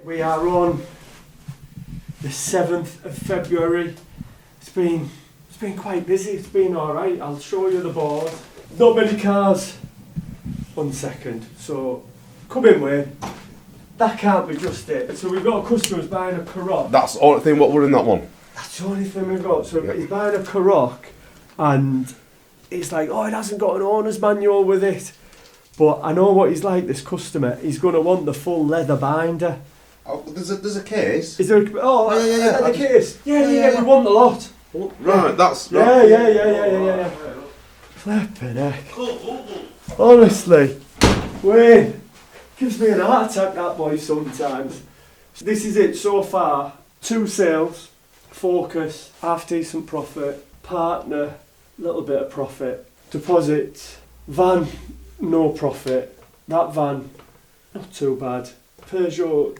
We are on the 7th of February. It's been quite busy, it's been alright. I'll show you the board. Not many cars. 1 second. So, come in, Wayne. That can't be just it. So we've got a customer who's buying a Karoq. That's the only thing what we're in that one. That's the only thing we've got. So he's buying a Karoq and it's like, oh, it hasn't got an owner's manual with it. But I know what he's like, this customer. He's going to want the full leather binder. Oh, there's a case. Is there a, the case? Yeah, we want the lot. Right, that's... Yeah. Flippin' heck. Honestly, Wayne, gives me an heart attack, that boy, sometimes. So this is it so far. 2 sales, Focus, half decent profit, partner, little bit of profit, deposit, van, no profit, that van, not too bad, Peugeot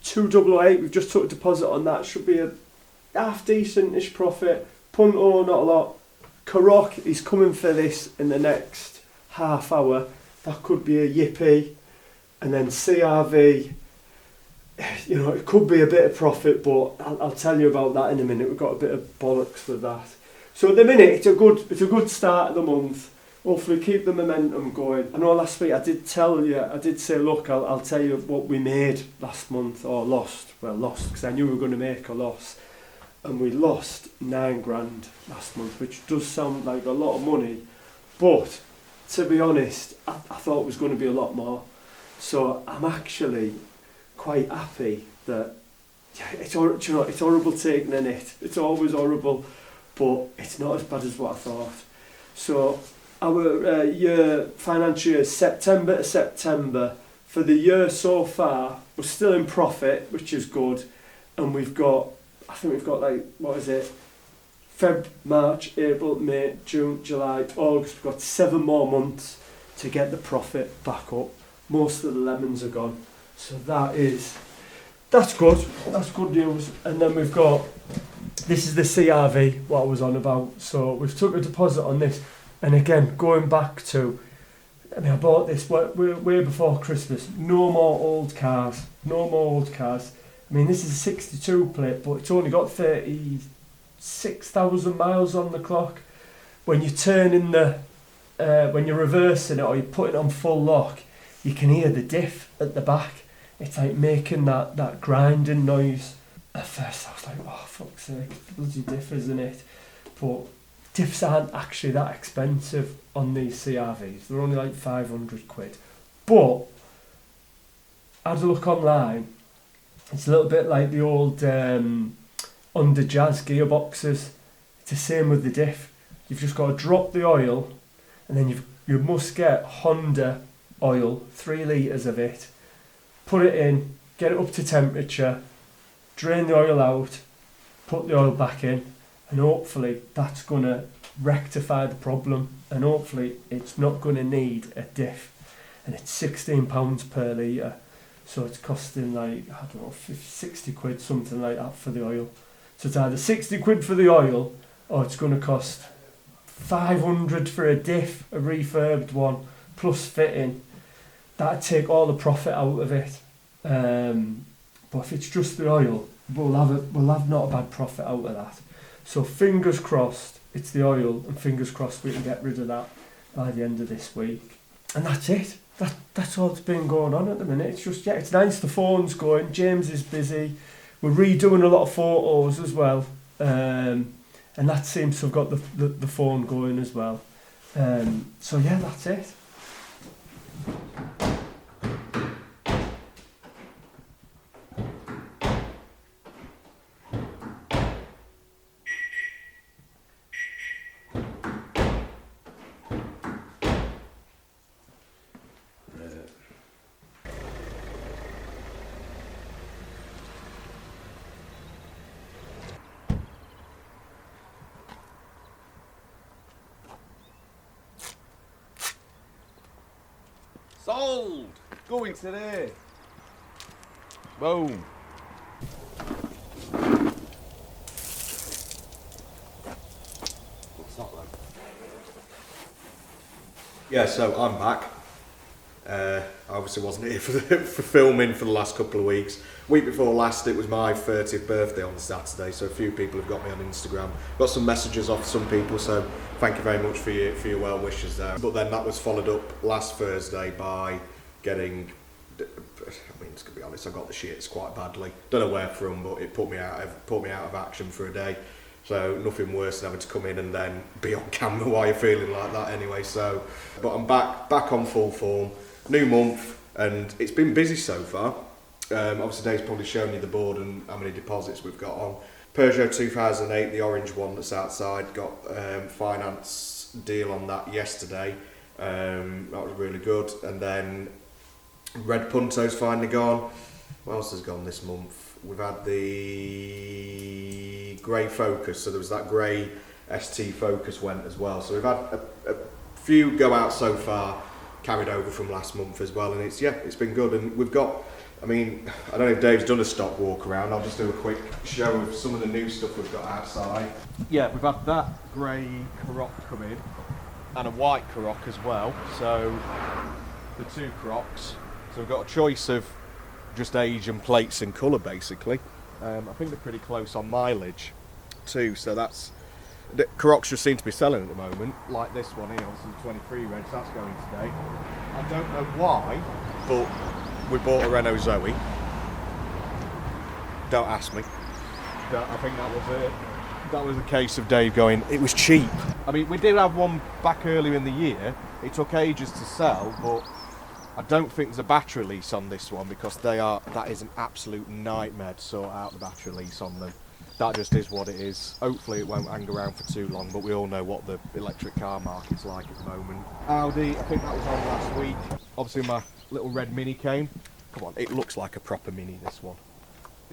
2008, we've just took a deposit on that, should be a half decent-ish profit, Punto, not a lot, Karoq is coming for this in the next half hour, that could be a yippee, and then CRV, you know, it could be a bit of profit, but I'll tell you about that in a minute. We've got a bit of bollocks with that. So at the minute, it's a good start of the month. Hopefully keep the momentum going. I know last week I did say, look, I'll tell you what we made last month, or lost, because I knew we were going to make a loss. And we lost 9 grand last month, which does sound like a lot of money. But, to be honest, I thought it was going to be a lot more. So I'm actually quite happy that it's horrible taking a hit. It's always horrible, but it's not as bad as what I thought. So our financial year, September to September, for the year so far, we're still in profit, which is good, and we've got like, what is it? Feb, March, April, May, June, July, August. We've got 7 more months to get the profit back up. Most of the lemons are gone. So that's good. That's good news. And then we've got, this is the CRV, what I was on about. So we've took a deposit on this. And again, going back to, I bought this way before Christmas. No more old cars. I mean, this is a 62 plate, but it's only got 36,000 miles on the clock. When you turn in when you're reversing it or you're putting it on full lock, you can hear the diff at the back. It's like making that grinding noise. At first I was like, oh fuck's sake, bloody diff, isn't it? But diffs aren't actually that expensive on these CRVs. They're only like 500 quid. But I had a look online. It's a little bit like the old under jazz gearboxes. It's the same with the diff. You've just got to drop the oil, and then you must get Honda oil, 3 litres of it, put it in, get it up to temperature, drain the oil out, put the oil back in, and hopefully that's going to rectify the problem, and hopefully it's not going to need a diff. And it's £16 per litre, so it's costing like, I don't know, 60 quid, something like that for the oil. So it's either 60 quid for the oil, or it's going to cost 500 for a diff, a refurbed one, plus fitting. That'd take all the profit out of it. But if it's just the oil, we'll have not a bad profit out of that. So fingers crossed it's the oil, and fingers crossed we can get rid of that by the end of this week. And that's it. That's all that's been going on at the minute. It's just, it's nice the phone's going. James is busy. We're redoing a lot of photos as well. And that seems to have got the phone going as well. So yeah, that's it. Sold! Going today. Boom. What's that then? Yeah, so I'm back. I obviously wasn't here for filming for the last couple of weeks. Week before last, it was my 30th birthday on Saturday, so a few people have got me on Instagram. Got some messages off some people, so thank you very much for your well wishes there. But then that was followed up last Thursday by getting, I mean, to be honest, I got the shits quite badly. Don't know where from, but it put me out of action for a day. So nothing worse than having to come in and then be on camera while you're feeling like that anyway. So, but I'm back on full form. New month, and it's been busy so far. Obviously Dave's probably shown you the board and how many deposits we've got on. Peugeot 2008, the orange one that's outside, got finance deal on that yesterday. That was really good. And then Red Punto's finally gone. What else has gone this month? We've had the grey Focus, so there was that grey ST Focus went as well. So we've had a few go out so far, carried over from last month as well, and it's been good. And we've got, I mean, I don't know if Dave's done a stock walk around. I'll just do a quick show of some of the new stuff we've got outside. Yeah, we've had that grey Karoq come in, and a white Karoq as well. So the two Karoqs. So we've got a choice of just age and plates and colour basically. I think they're pretty close on mileage too, so that's the Karoqs just seem to be selling at the moment, like this one here, this is 23 reg, that's going today. I don't know why, but we bought a Renault Zoe. Don't ask me. I think that was a case of Dave going, it was cheap. I mean, we did have one back earlier in the year, it took ages to sell, but I don't think there's a battery lease on this one because that is an absolute nightmare to sort out the battery lease on them. That just is what it is. Hopefully it won't hang around for too long, but we all know what the electric car market's like at the moment. Audi, I think that was on last week. Obviously my little red Mini came. Come on, it looks like a proper Mini, this one.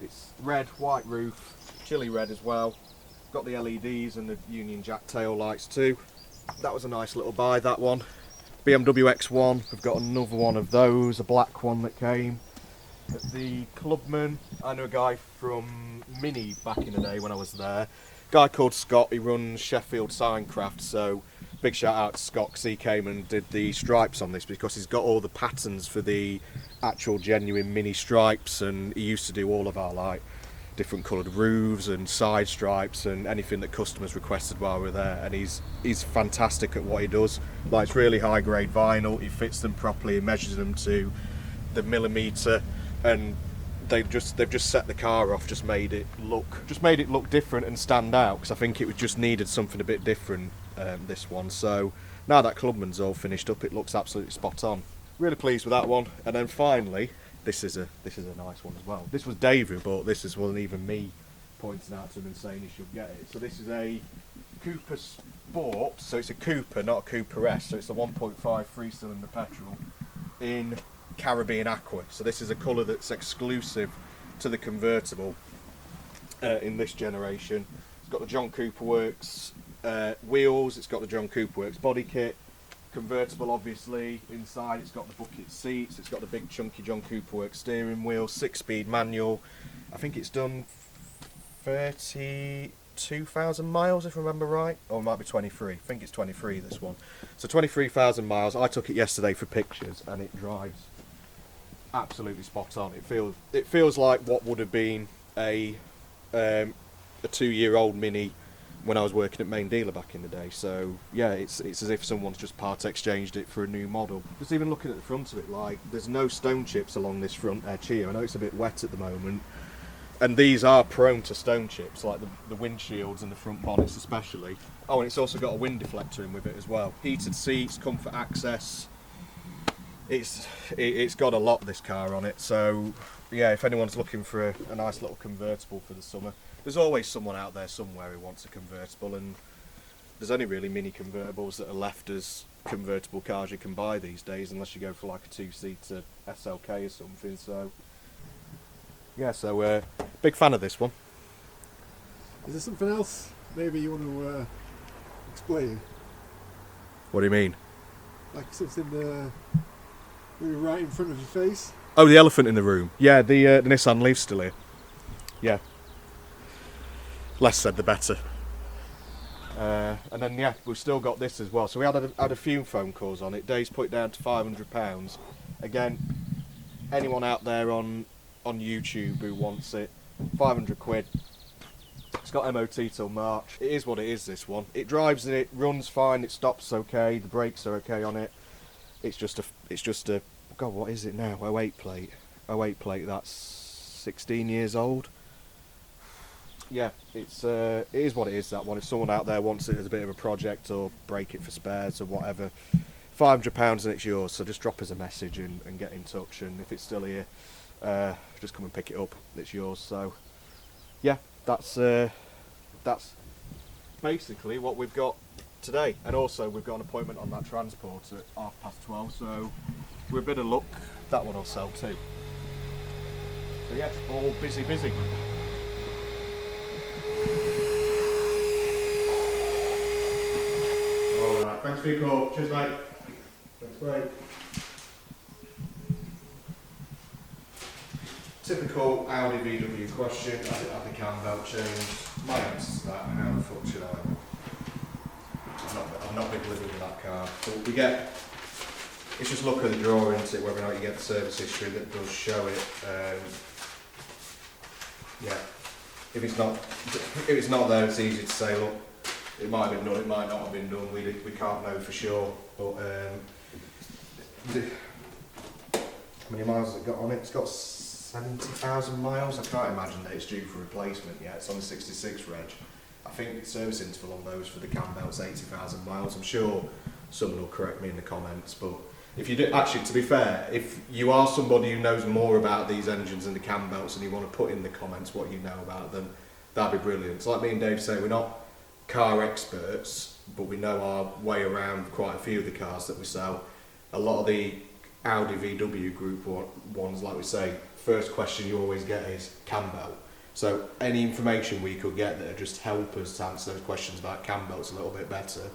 It's red, white roof, chili red as well. Got the LEDs and the Union Jack tail lights too. That was a nice little buy, that one. BMW X1, we've got another one of those, a black one that came. The Clubman, I know a guy from Mini back in the day when I was there. Guy called Scott, he runs Sheffield Signcraft, so big shout out to Scott because he came and did the stripes on this because he's got all the patterns for the actual genuine Mini stripes, and he used to do all of our like different coloured roofs and side stripes and anything that customers requested while we were there, and he's fantastic at what he does. Like, it's really high grade vinyl, he fits them properly, he measures them to the millimetre, and they've just set the car off, just made it look different and stand out, because I think it just needed something a bit different, this one. So now that Clubman's all finished up, it looks absolutely spot on. Really pleased with that one. And then finally, this is a nice one as well. This was Dave who bought this, this wasn't even me pointing out to him and saying he should get it. So this is a Cooper Sport, so it's a Cooper, not a Cooper S, so it's a 1.5 3-cylinder petrol in Caribbean Aqua. So this is a colour that's exclusive to the convertible in this generation. It's got the John Cooper Works wheels, it's got the John Cooper Works body kit, convertible obviously. Inside it's got the bucket seats, it's got the big chunky John Cooper Works steering wheel, 6-speed manual. I think it's done 32,000 miles if I remember right, or it might be 23. I think it's 23 this one. So 23,000 miles. I took it yesterday for pictures and it drives absolutely spot on. It feels like what would have been a 2-year-old Mini when I was working at Main Dealer back in the day. So yeah, it's as if someone's just part exchanged it for a new model. Just even looking at the front of it, like, there's no stone chips along this front edge here. I know it's a bit wet at the moment, and these are prone to stone chips, like the windshields and the front bonnets especially. Oh, and it's also got a wind deflector in with it as well. Heated seats, comfort access. It's got a lot, this car, on it. So yeah, if anyone's looking for a nice little convertible for the summer, there's always someone out there somewhere who wants a convertible, and there's only really Mini convertibles that are left as convertible cars you can buy these days, unless you go for like a 2-seater SLK or something. So yeah, so big fan of this one. Is there something else maybe you want to explain? What do you mean? Like something maybe right in front of your face? Oh, the elephant in the room. Yeah, the Nissan Leaf's still here. Yeah. Less said the better. And then yeah, we've still got this as well. So we had a few phone calls on it. Dave's put it down to £500, Again, anyone out there on YouTube who wants it, 500 quid. It's got MOT till March. It is what it is, this one. It drives it, runs fine, it stops okay, the brakes are okay on it. It's just a God, what is it now? 08 plate. 08 plate, that's 16 years old. Yeah, it is what it is, that one. If someone out there wants it as a bit of a project or break it for spares or whatever, £500 and it's yours. So just drop us a message and get in touch, and if it's still here, just come and pick it up. It's yours. So yeah, that's basically what we've got today. And also we've got an appointment on that transport at 12:30, so with a bit of luck that one will sell too. So yeah, all busy. Alright, thanks for your call. Cheers, mate. Thanks, mate. Typical Audi VW question: has it had the cam belt changed? My answer to that: how the fuck should I? I'm not big living with that car. But we get. It's just luck of the draw, isn't it? Whether or not you get the service history that does show it. Yeah. If it's not there, it's easy to say, look, it might have been done, it might not have been done. We can't know for sure. But how many miles has it got on it? It's got 70,000 miles. I can't imagine that it's due for replacement yet. It's on the 66 reg. I think the service interval on those for the cam belt's 80,000 miles. I'm sure someone will correct me in the comments, but if you do, actually, to be fair, if you are somebody who knows more about these engines and the cam belts and you want to put in the comments what you know about them, that'd be brilliant. It's like me and Dave say, we're not car experts, but we know our way around quite a few of the cars that we sell. A lot of the Audi VW group ones, like we say, first question you always get is cam belt. So any information we could get that would just help us to answer those questions about cam belts a little bit better,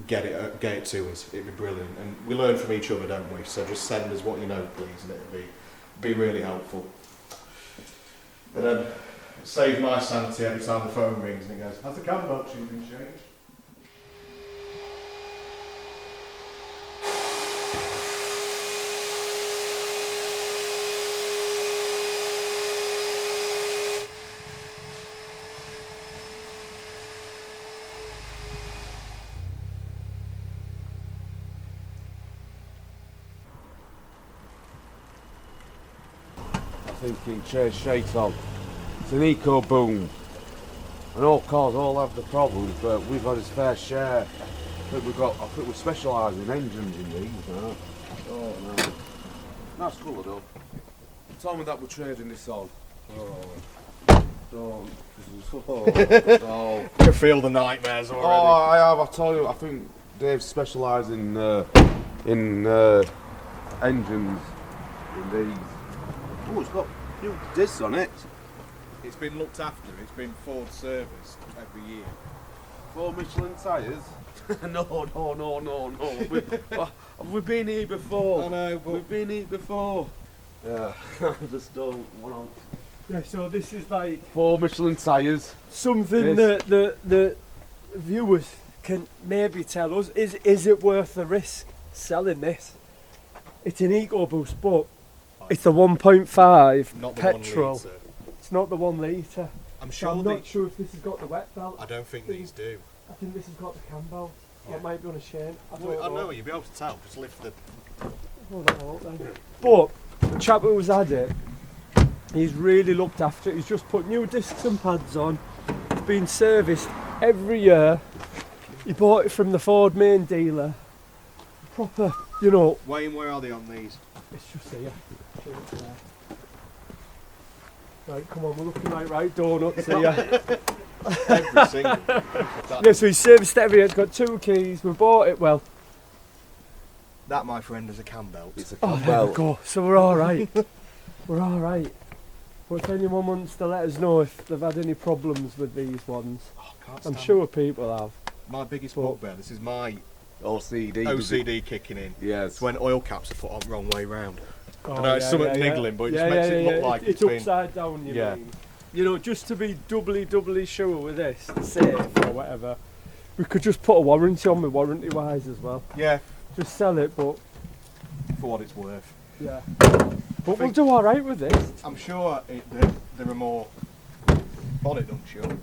get it to us. It'd be brilliant, and we learn from each other, don't we? So just send us what you know, please, and it'd be really helpful. And then save my sanity every time the phone rings and it goes, has the cam belt tube been changed? I think it changed straight on. It's an EcoBoost. And all cars all have the problems, but we've had its fair share. I think we specialise in engines in these now. Oh no. Nice colour though. Tell me that we're trading this on. Oh. Don't. Oh. You can feel the nightmares already. Oh, I have, I tell you, I think Dave specialises in engines in these. Oh, it's got new discs on it. It's been looked after, it's been Ford serviced every year. 4 Michelin tyres? No. We've been here before. I know, but We've been here before. Yeah, I just don't want Yeah, so this is like 4 Michelin tyres. something Yes. that the viewers can maybe tell us. Is it worth the risk selling this? It's an EcoBoost, but it's a 1.5 not the petrol. 1 litre. It's not the 1 litre. I'm So sure I'm not sure if this has got the wet belt. I don't think these do. I think this has got the cam belt. Yeah. It might be on a chain. I don't Well, I know. know, you'll be able to tell, just lift the... Hold on, hold on. But the chap who's had it, he's really looked after it. He's just put new discs and pads on. It's been serviced every year. He bought it from the Ford main dealer. Proper, you know. Wayne, where are they on these? It's just here. Right, come on, we're looking like right donuts here. Every single. Yeah, so he's serviced it every year. It's got 2 keys. We bought it well. That, my friend, is a cam belt. It's a Oh, there we go. So we're all right. We're all right. But if anyone wants to let us know if they've had any problems with these ones, Oh, can't I'm stand sure people have. My biggest But- bugbear, this is my OCD. OCD kicking in. Yes. It's when oil caps are put on wrong way round. Oh, I know it's something niggling, but it just makes it look like it's been... upside down. You Yeah. mean? You know, just to be doubly sure with this, safe or whatever, we could just put a warranty on me, warranty wise as well. Yeah, Just sell it, but for what it's worth. Yeah. But we'll do alright with this. I'm sure there are more bonnet don't show. Good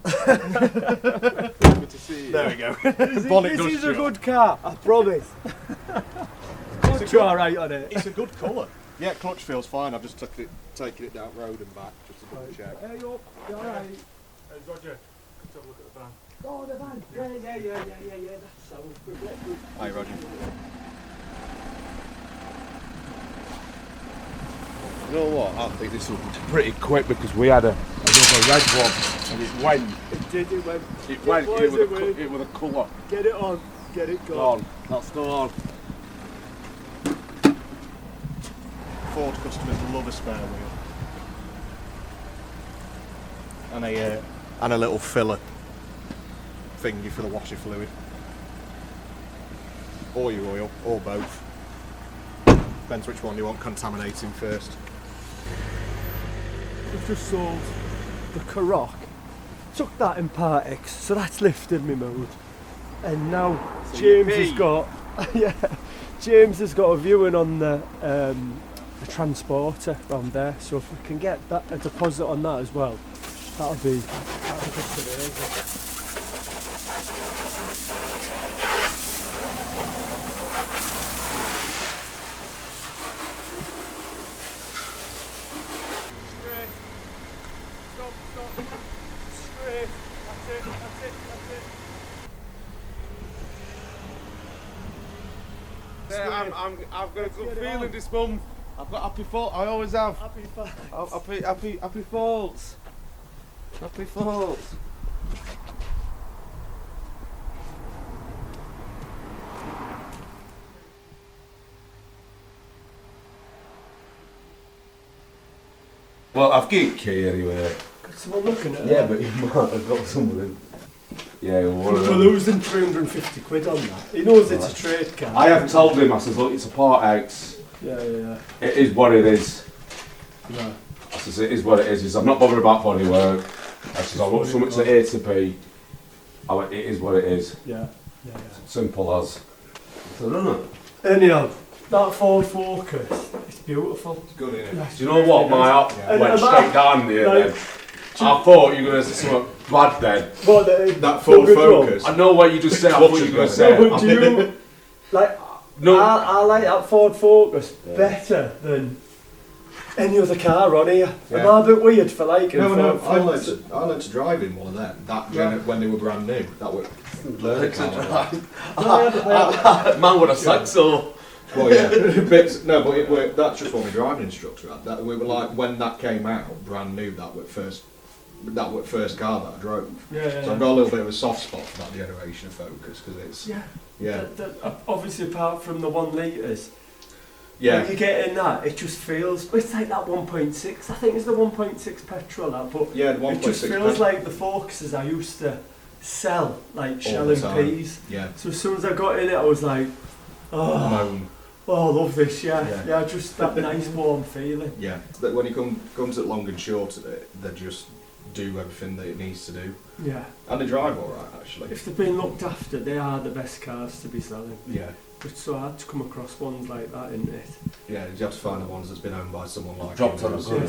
to see you. There we go. This is a good car, I promise. Clutch alright on it. It's a good colour. Yeah, clutch feels fine. I've just taken it down road and back just to double check. Hey, you alright? Hey, Roger, let's have a look at the van. Oh, the van. Yeah. That sounds good. Hi, Roger. You know what? I think this will be pretty quick because we had another red one and it went. It went. It went. What It is was it, Wayne? it was a colour. Get it on. Get it Go gone. on. That's still on. Ford customers love a spare wheel. And a little filler thingy for the washer fluid. Or your oil, or both. Depends which one you want contaminating first. We've just sold the Karoq. Took that in Part X, so that's lifted me mood. And now James has got James has got a viewing on the transporter round there. So if we can get a deposit on that as well, that'll be just amazing. I've got a good feeling this month. I've got happy thoughts. I always have. Happy thoughts. Happy thoughts. Happy thoughts. Well, I've got a key anyway. Got someone looking at Yeah, it. but you might have got someone. Yeah, one of We're them. losing 350 quid on that. He knows it's a trade car. I have told him. I says, look, it's a Part X. Yeah. It is what it is. No. I says, it is what it is. He says, I'm not bothered about bodywork. I says, I want something to A to B. I went, it is what it is. Yeah. Simple as. So, I don't know. Anyhow, that Ford Focus, it's beautiful. It's good, isn't it? Do you know what? My up went straight down there then. I thought you were going to say something bad then. What, That Ford Focus. I know what you just said. I thought you were going to say. No, but do you, like, No. I like that Ford Focus better than any other car on here. Yeah. Am I a bit weird for liking No, Ford I Focus? learned to drive in one of them. When they were brand new. That was Learn to I Man would have said so. Well, yeah, but that's just what my driving instructor had. That we were like when that came out, brand new. That was first car that I drove. Yeah. So I've got a little bit of a soft spot for that generation of Focus because it's Yeah. Obviously, apart from the 1 litres, yeah. when you get in that, it just feels. It's like that 1.6. I think it's the 1.6 petrol. That, but Yeah, the 1.6 it just feels like the Focuses I used to sell, like shell the and time. peas. Yeah. So as soon as I got in it, I was like, Moan. I love this. Yeah. Yeah, just that nice warm feeling. Yeah. But when you comes at long and short of it, they just do everything that it needs to do, Yeah. and they drive all right actually. If they've been looked after, they are the best cars to be selling. Yeah. It's so hard to come across ones like that, isn't it? Yeah, you have to find the ones that's been owned by someone like Dropped him on a who's- good- Yeah,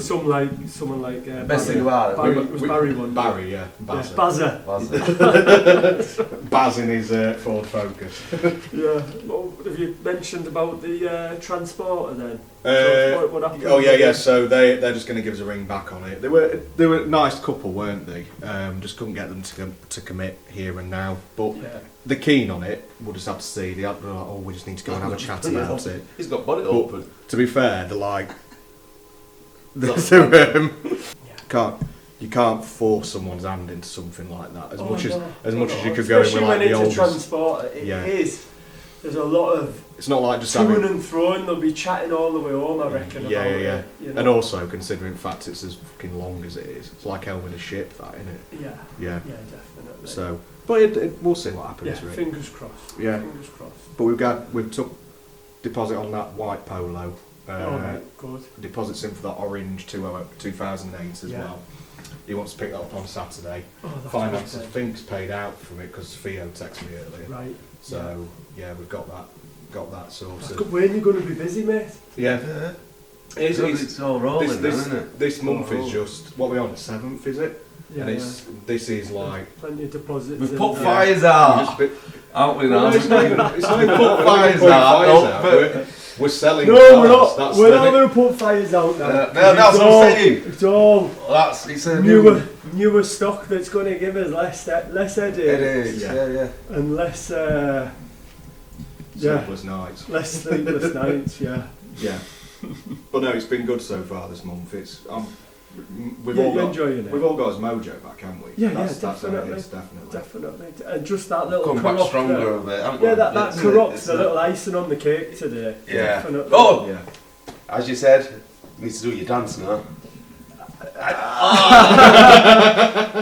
someone like Best Barry. thing about it. Barry, it was Barry one. Barry, yeah, Yeah, Bazza. Bazza. Baz in his Ford Focus. Yeah. Well, have you mentioned about the transporter then? What happened? Oh yeah. So they're just going to give us a ring back on it. They were a nice couple, weren't they? Just couldn't get them to commit here and now. But Yeah. they're keen on it. We'll just have to see. They're like, oh, we just need to go and have a chat about it. He's got body But open. to be fair, they're like, That's you can't force someone's hand into something like that. As much as you could Especially go in with like when the it's a oldest. transporter, it Yeah. is. There's a lot of It's not like just toing having. and throwing. They'll be chatting all the way home, I reckon. Yeah, about yeah. it, you know? And also considering the fact it's as fucking long as it is, it's like helming a ship, that, isn't it? Yeah. Yeah. Yeah, definitely. So, but we'll see what happens. yeah, Rick. fingers crossed. Yeah. Fingers crossed. But we've took deposit on that white Polo. Alright, good. Deposits in for that orange 2008 as Yeah. well. He wants to pick that up on Saturday. Oh, that's Finance, I wicked. think's paid out from it because Theo texted me earlier. Right. So yeah, we've got that That's sorted. good. When you're going to be busy, mate? Yeah, It's all rolling, this, isn't it? this month Oh. is just what we on the 7th, is it? Yeah, And this is like plenty of deposits. We've in put there. fires you out, just bit, aren't we no, now? it's not even Put fires putting out, fires no, out. but- We're selling No, cars. we're not. That's We're the not thing. going to put fires out now. No, that's what I'm saying. It's all It's a new. newer stock that's going to give us less headache. It is, Yeah. yeah. And less Sleepless nights. less sleepless nights. Yeah. Yeah. But no, it's been good so far this month. We've Yeah, all you're got enjoying it. We've all got his mojo back, haven't we? Yeah, that's definitely. How it is, definitely. Definitely. And just that little Come back Karoq stronger there. a bit, haven't we? Yeah, that It's- Karoq's it's the little icing on the cake today. Yeah. Definitely. Oh! Yeah. As you said, you need to do your dance now.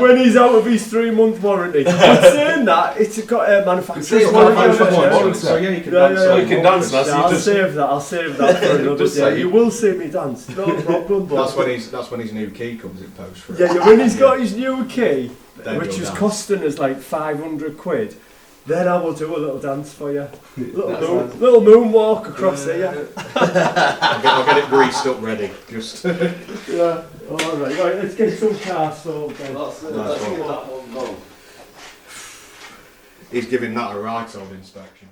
When he's out of his 3-month warranty. But saying that, it's got a manufacturer's It's warranty. got a manufacturer's warranty. So yeah, you can Yeah, dance. yeah, all you you can want. dance now, Yeah, so you I'll just- save that for another Just day. say- You will see me dance, no problem. But That's when his new key comes in post for it. yeah, when he's got his new key, Then which you'll is dance. costing us like 500 quid, then I will do a little dance for you. That's Little moonwalk across here. I'll get it greased up ready. Just. Yeah. Alright, right, let's get some cars sold then. That's it. Nice That's one. all that one gone. He's giving that a right old inspection.